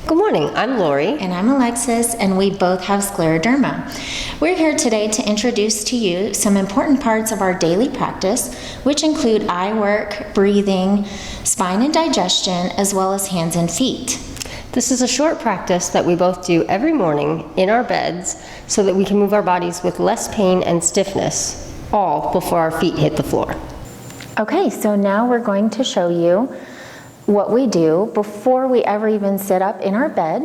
Good morning, I'm Lori. And I'm Alexis, and we both have scleroderma. We're here today to introduce to you some important parts of our daily practice, which include eye work, breathing, spine and digestion, as well as hands and feet. This is a short practice that we both do every morning in our beds so that we can move our bodies with less pain and stiffness, all before our feet hit the floor. Okay, so now we're going to show you what we do before we ever even sit up in our bed,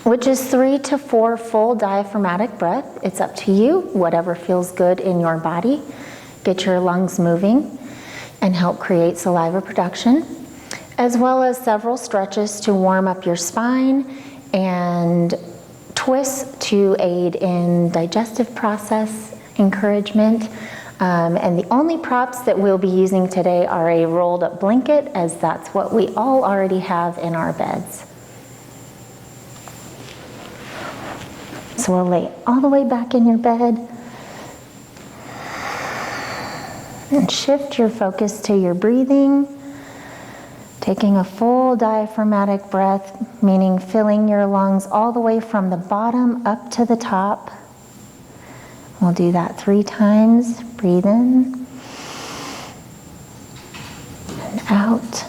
which is 3 to 4 full diaphragmatic breath. It's up to you, whatever feels good in your body. Get your lungs moving and help create saliva production, as well as several stretches to warm up your spine and twists to aid in digestive process encouragement. And the only props that we'll be using today are a rolled up blanket, as that's what we all already have in our beds. So we'll lay all the way back in your bed and shift your focus to your breathing, taking a full diaphragmatic breath, meaning filling your lungs all the way from the bottom up to the top. We'll do that 3 times. Breathe in and out.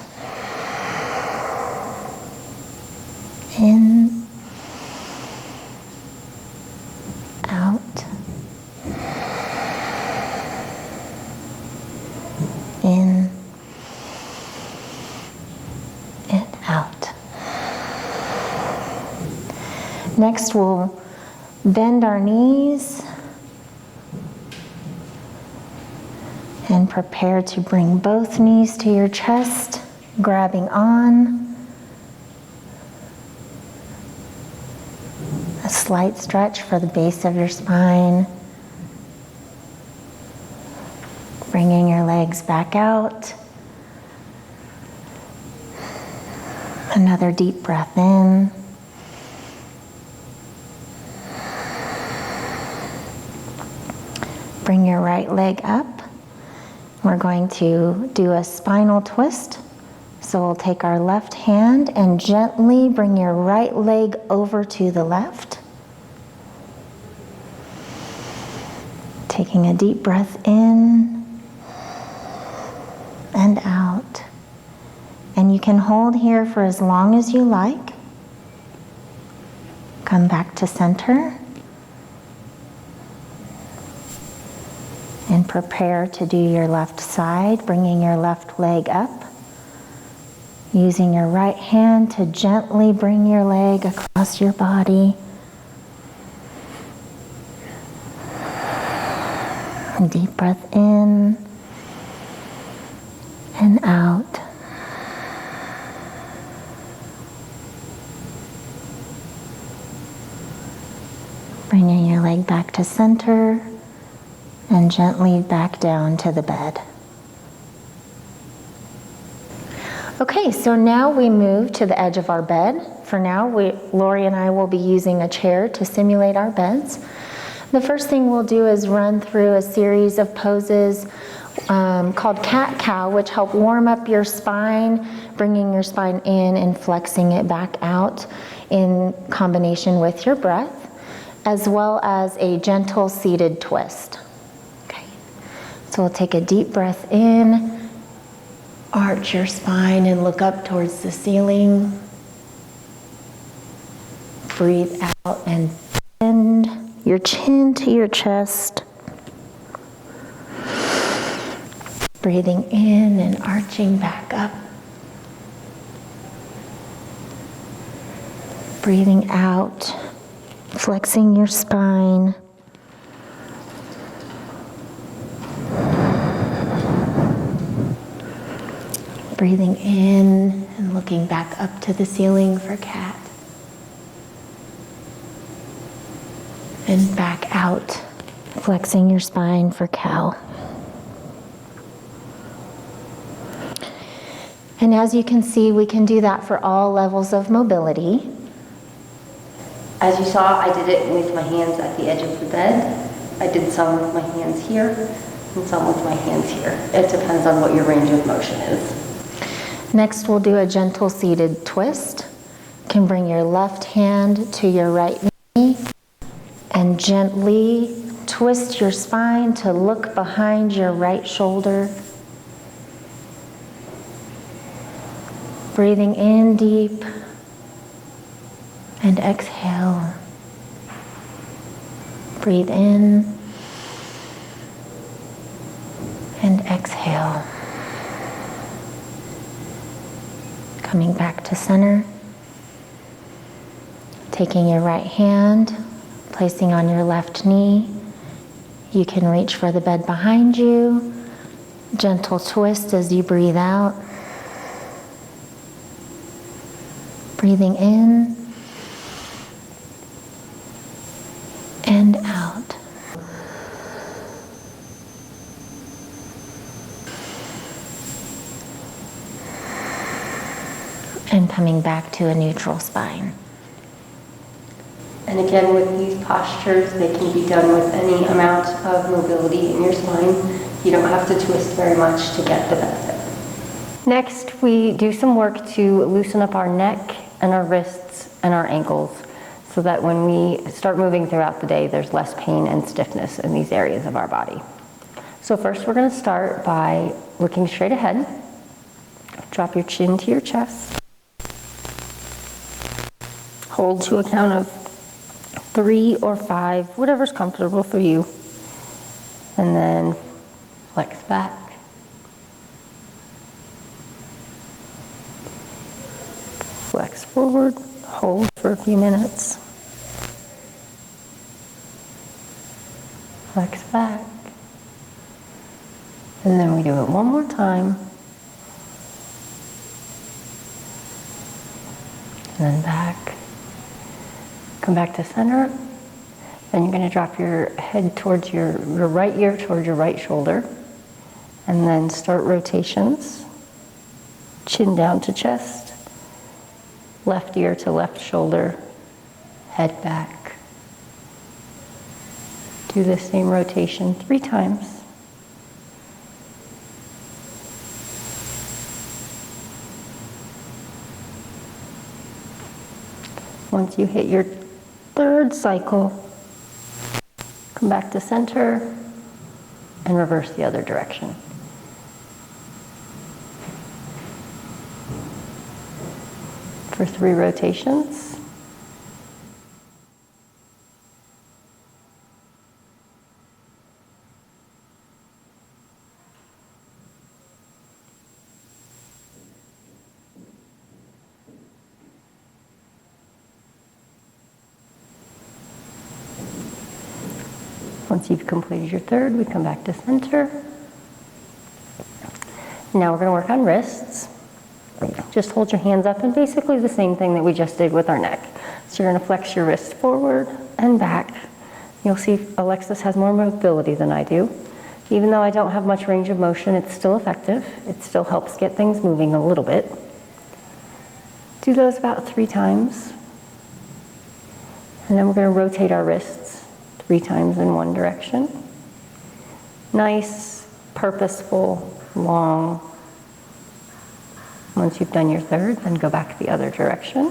In, out. In and out. Next, we'll bend our knees and prepare to bring both knees to your chest, grabbing on. A slight stretch for the base of your spine. Bringing your legs back out. Another deep breath in. Bring your right leg up. We're going to do a spinal twist. So we'll take our left hand and gently bring your right leg over to the left. Taking a deep breath in and out. And you can hold here for as long as you like. Come back to center. And prepare to do your left side, bringing your left leg up. Using your right hand to gently bring your leg across your body. Deep breath in and out. Bringing your leg back to center. And gently back down to the bed. Okay, so now we move to the edge of our bed. For now, Lori and I will be using a chair to simulate our beds. The first thing we'll do is run through a series of poses called cat-cow, which help warm up your spine, bringing your spine in and flexing it back out in combination with your breath, as well as a gentle seated twist. So we'll take a deep breath in, arch your spine and look up towards the ceiling. Breathe out and bend your chin to your chest. Breathing in and arching back up. Breathing out, flexing your spine. Breathing in and looking back up to the ceiling for cat. And back out, flexing your spine for cow. And as you can see, we can do that for all levels of mobility. As you saw, I did it with my hands at the edge of the bed. I did some with my hands here and some with my hands here. It depends on what your range of motion is. Next, we'll do a gentle seated twist. can bring your left hand to your right knee and gently twist your spine to look behind your right shoulder. Breathing in deep and exhale. Breathe in and exhale. Coming back to center. Taking your right hand, placing on your left knee. You can reach for the bed behind you. Gentle twist as you breathe out. Breathing in and out. And coming back to a neutral spine. And again, with these postures, they can be done with any amount of mobility in your spine. You don't have to twist very much to get the benefit. Next, we do some work to loosen up our neck and our wrists and our ankles so that when we start moving throughout the day, there's less pain and stiffness in these areas of our body. So first, we're going to start by looking straight ahead. Drop your chin to your chest. Hold to a count of 3 or 5, whatever's comfortable for you. And then flex back. Flex forward, hold for a few minutes. Flex back. And then we do it one more time. And then back. Come back to center. Then you're going to drop your head towards your right ear, towards your right shoulder. And then start rotations. Chin down to chest. Left ear to left shoulder. Head back. Do the same rotation 3 times. Once you hit your 3rd cycle, come back to center and reverse the other direction. For 3 rotations. Once you've completed your 3rd, we come back to center. Now we're going to work on wrists. Just hold your hands up and basically the same thing that we just did with our neck. So you're going to flex your wrists forward and back. You'll see Alexis has more mobility than I do. Even though I don't have much range of motion, it's still effective. It still helps get things moving a little bit. Do those about 3 times. And then we're going to rotate our wrists 3 times in one direction. Nice, purposeful, long. Once you've done your 3rd, then go back the other direction.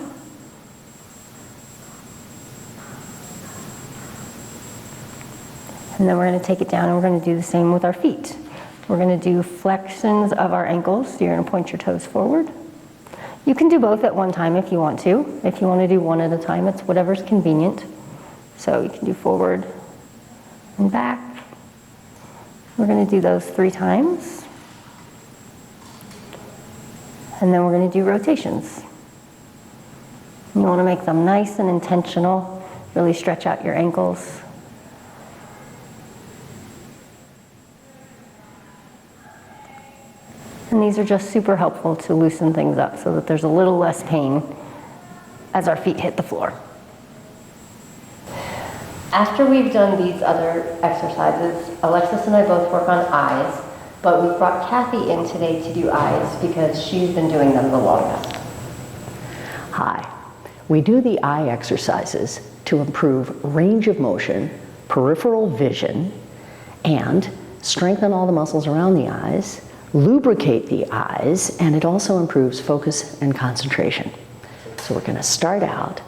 And then we're going to take it down and we're going to do the same with our feet. We're going to do flexions of our ankles. So you're going to point your toes forward. You can do both at one time if you want to. If you want to do one at a time, it's whatever's convenient. So you can do forward and back. We're going to do those 3 times. And then we're going to do rotations. You want to make them nice and intentional. Really stretch out your ankles. And these are just super helpful to loosen things up so that there's a little less pain as our feet hit the floor. After we've done these other exercises, Alexis and I both work on eyes, but we've brought Kathy in today to do eyes because she's been doing them the longest. Hi. We do the eye exercises to improve range of motion, peripheral vision, and strengthen all the muscles around the eyes, lubricate the eyes, and it also improves focus and concentration. So we're going to start out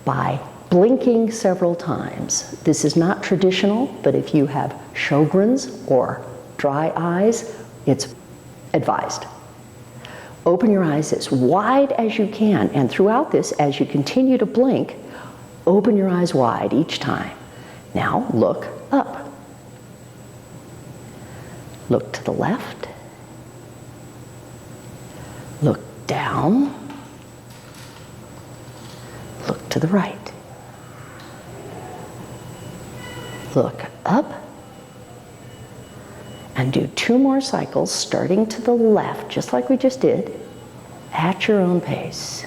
by blinking several times. This is not traditional, but if you have Sjogren's or dry eyes, it's advised. Open your eyes as wide as you can, and throughout this, as you continue to blink, open your eyes wide each time. Now look up. Look to the left. Look down. Look to the right. Look up. And do 2 more cycles, starting to the left, just like we just did, at your own pace.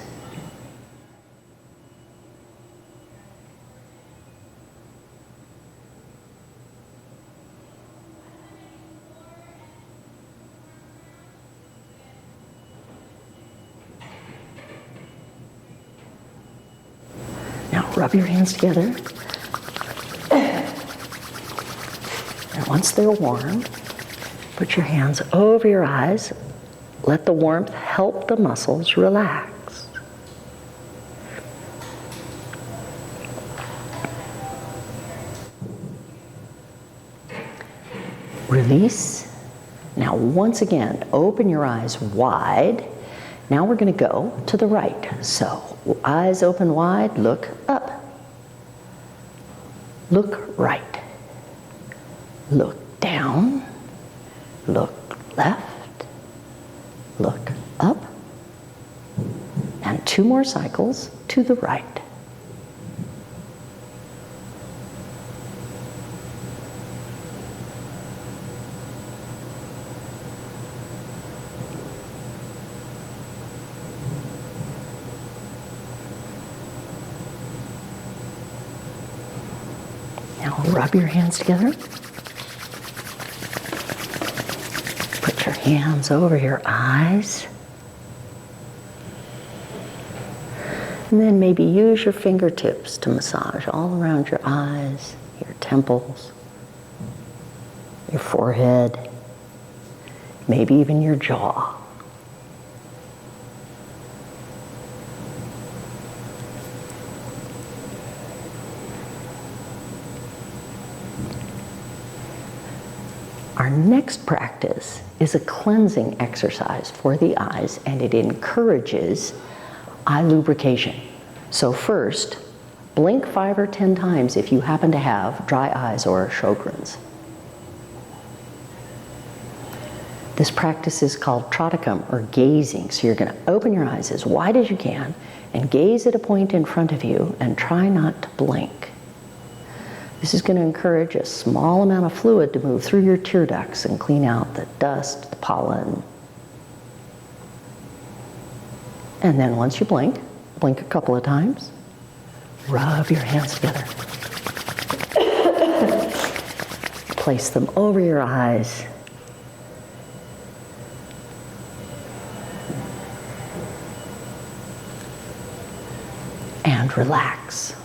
Now rub your hands together. And once they're warm, put your hands over your eyes. Let the warmth help the muscles relax. Release. Now once again, open your eyes wide. Now we're going to go to the right. So eyes open wide, look up. Look right. Look down. Look left. Look up. And 2 more cycles to the right. Now rub your hands together. Put your hands over your eyes. And then maybe use your fingertips to massage all around your eyes, your temples, your forehead, maybe even your jaw. Our next practice is a cleansing exercise for the eyes, and it encourages eye lubrication. So first, blink 5 or 10 times if you happen to have dry eyes or Sjogren's. This practice is called Trodicum, or gazing. So you're going to open your eyes as wide as you can and gaze at a point in front of you and try not to blink. This is going to encourage a small amount of fluid to move through your tear ducts and clean out the dust, the pollen. And then once you blink a couple of times, rub your hands together. Place them over your eyes. And relax.